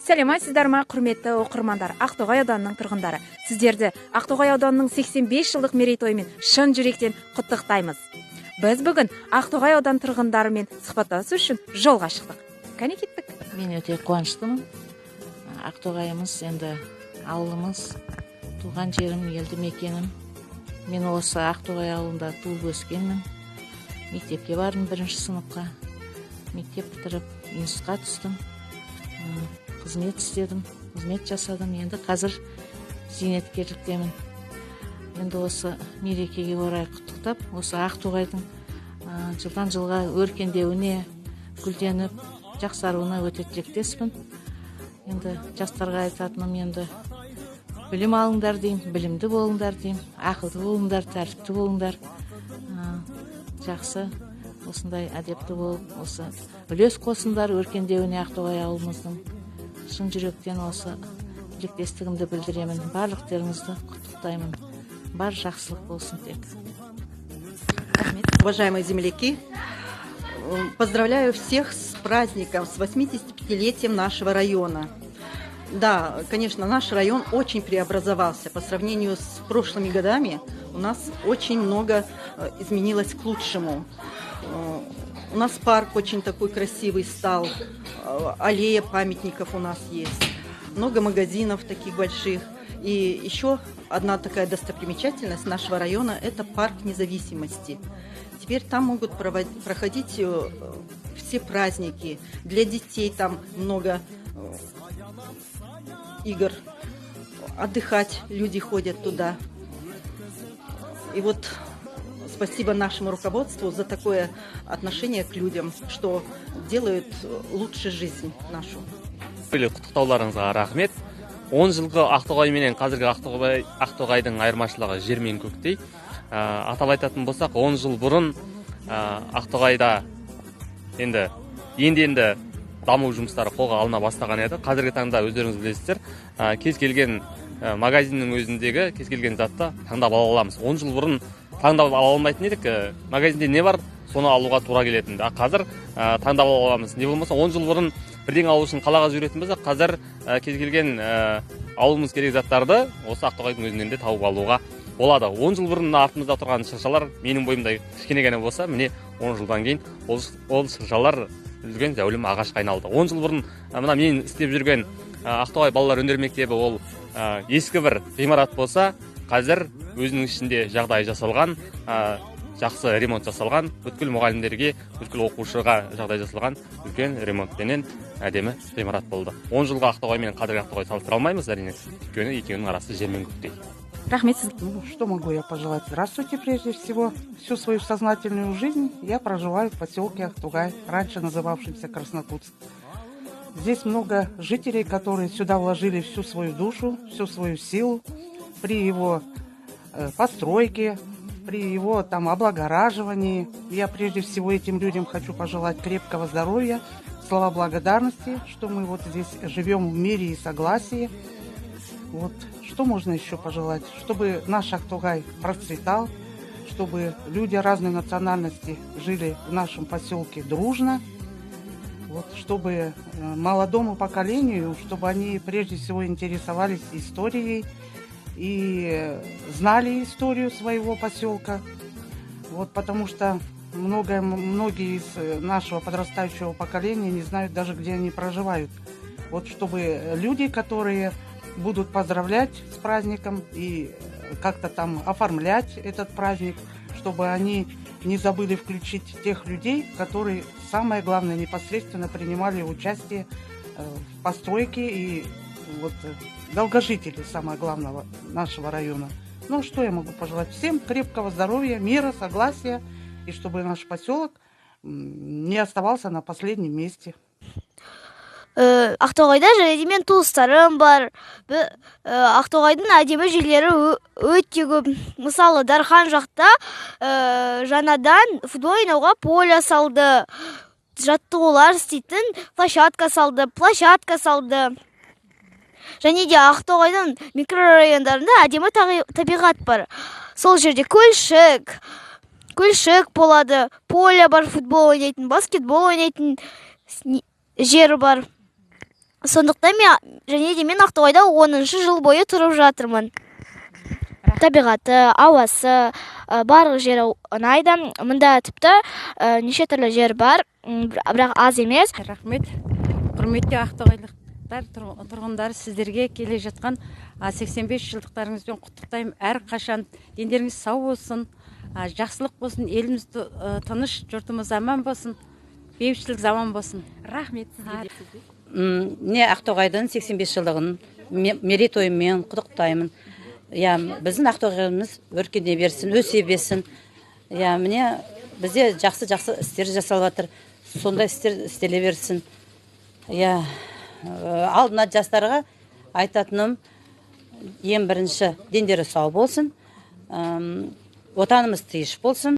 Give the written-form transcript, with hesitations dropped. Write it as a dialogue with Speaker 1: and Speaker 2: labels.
Speaker 1: Сәлеметсіздер ма, құрметті оқырмандар, Ақтоғай ауданының тұрғындары. Сіздерді Ақтоғай ауданының 85 жылдық мерейтойымен шын жүректен құттықтаймыз. Біз бүгін Ақтоғай аудан тұрғындарымен сұхбаттасу үшін жолға шықтық. Кәне кеттік.
Speaker 2: Мен өте қуаныштымын. Ақтоғайымыз енді ауылымыз, туған жерім, елді мекенім. Мен осы Ақтоғай ауылында туып өскенмін. Мектепке бардым 1-ші сыныпқа. Мектеп бітіріп, институтқа түстім. Қызмет істедім, қызмет жасадым. Енді қазір зейнеткерліктемін. Енді осы мерекеге орай құттықтап, осы Ақтоғайдың жылдан жылға өркендеуіне, гүлденіп, жақсаруына өте тілектеспін. Енді жастарға айтатыным енді білім алыңдар деймін, білімді болыңдар деймін, ақылды болыңдар, тәртіпті болыңдар. Жақсы, осындай әдепті болып, осы үлес қосыңдар өркендеуіне Ақтоғай ауылымыздың. Шын жүректен осы тілектестігімді білдіремін. Барлықтарыңызды құттықтаймын. Бар жақсылық болсын тек.
Speaker 3: Уважаемые земляки, поздравляю всех с праздником, с 85-летием нашего района. Да, конечно, наш район очень преобразовался. По сравнению с прошлыми годами у нас очень много изменилось к лучшему. У нас парк очень такой красивый стал, аллея памятников у нас есть, много магазинов таких больших. И еще одна такая достопримечательность нашего района – это парк независимости. Теперь там могут проходить все праздники. Для детей там много игр. Отдыхать люди ходят туда. И вот спасибо нашему руководству за такое отношение к людям, что делают лучше жизнь нашу.
Speaker 4: Құттықтауларыңызға рахмет. 10 жылғы Ақтоғай менен қазіргі Ақтоғайдың айырмашылығы жер мен көктей. Атап айтатын болсақ, 10 жыл бұрын Ақтоғайда енді даму жұмыстары қолға алына бастаған еді. Қазіргі таңда өздеріңіз білесіздер, кез келген магазиннің өзіндегі кез келген затты таңдап ала аламыз. 10 жыл бұрын таңдап ала алмайтын едік. Магазинде не бар, соны алуға тура келетін. Қазір таңдап ала аламыз. Не болмаса 10 жыл бұрын бірден алу үшін қалаға жүретін болсақ, қазір кез келген алуымыз керек заттарды осы Ақтоғайдың өзінен де тауып алуға болады. 10 жыл бұрын артымызда тұрған шыршалар менің бойымда кішкене ғана болса, міне 10 жылдан кейін ол шыршалар үлкен зәулім ағашқа айналды. 10 жыл бұрын мына мен істеп жүрген Ақтоғай балалар өнер мектебі ол ескі бір ғимарат болса, қазір өзінің ішінде жағдай жасалған, жақсы ремонт жасалған, бүткіл мұғалімдерге, бүткіл оқушыға жағдай жасалған үлкен ремонтпенен әдемі ғимарат болды. 10 жылға Ақтоғай мен қазіргі Ақтоғай салыстыра алмаймыз, әрине, өйткені екеуінің арасы жер мен көктей.
Speaker 1: Рахмет сізге.
Speaker 5: Что могу я пожелать? Здравствуйте, прежде всего. Всю свою сознательную жизнь я проживаю в поселке Ақтоғай, раньше называвшемся Краснокутск. Здесь много жителей, которые сюда вложили всю свою душу, всю свою силу при его постройке, при его облагораживании. Я прежде всего этим людям хочу пожелать крепкого здоровья, слова благодарности, что мы вот здесь живем в мире и согласии. Вот что можно еще пожелать? Чтобы наш Ақтоғай процветал, чтобы люди разной национальности жили в нашем поселке дружно, вот, чтобы молодому поколению, чтобы они прежде всего интересовались историей и знали историю своего поселка. Вот, потому что многие из нашего подрастающего поколения не знают даже, где они проживают. Вот, чтобы люди, которые будут поздравлять с праздником и как-то там оформлять этот праздник, чтобы они не забыли включить тех людей, которые, самое главное, непосредственно принимали участие в постройке и вот долгожители, самое главное, нашего района. Ну, что я могу пожелать? Всем крепкого здоровья, мира, согласия, и чтобы наш поселок не оставался на последнем месте.
Speaker 6: Ақтоғайда мен туыстарым бар. Ақтоғайдың әдемі жерлері өте көп. Мысалы, Дархан жақта жаңадан футбол ойнауға поля салды. Жаттығулар істейтін площадка салды. Және де Ақтоғайдың микрорайондарында әдемі табиғат бар. Сол жерде көлшік болады, поля бар, футбол ойнайтын, баскетбол ойнайтын жер бар. Сондықтан мен Ақтоғайда 10-шы жыл бойы тұрып жатырмын. Табиғаты, ауасы, барлық жері ұнайды. Мұнда тіпті неше түрлі жер бар, бірақ аз емес.
Speaker 7: Рахмет. Құрметті ақтоғайлықтар, тұрғындар, сіздерге келе жатқан 85 жылдықтарыңызбен құттықтаймын. Әрқашан дендеріңіз сау болсын, жақсылық болсын, еліміз тыныш, жұртымыз аман болсын, бейбітшілік заман болсын.
Speaker 1: Рахмет сізге.
Speaker 8: Міне Ақтоғайдың 85 жылдығын мерейтойымен құттықтаймын. Біздің Ақтоғайымыз өркендей берсін, өсе берсін. Міне бізде жақсы істер жасалып жатыр. Сондай істер істеле берсін. Алдына жастарға айтатыным, ең бірінші дендері сау болсын, отанымыз тиыш болсын.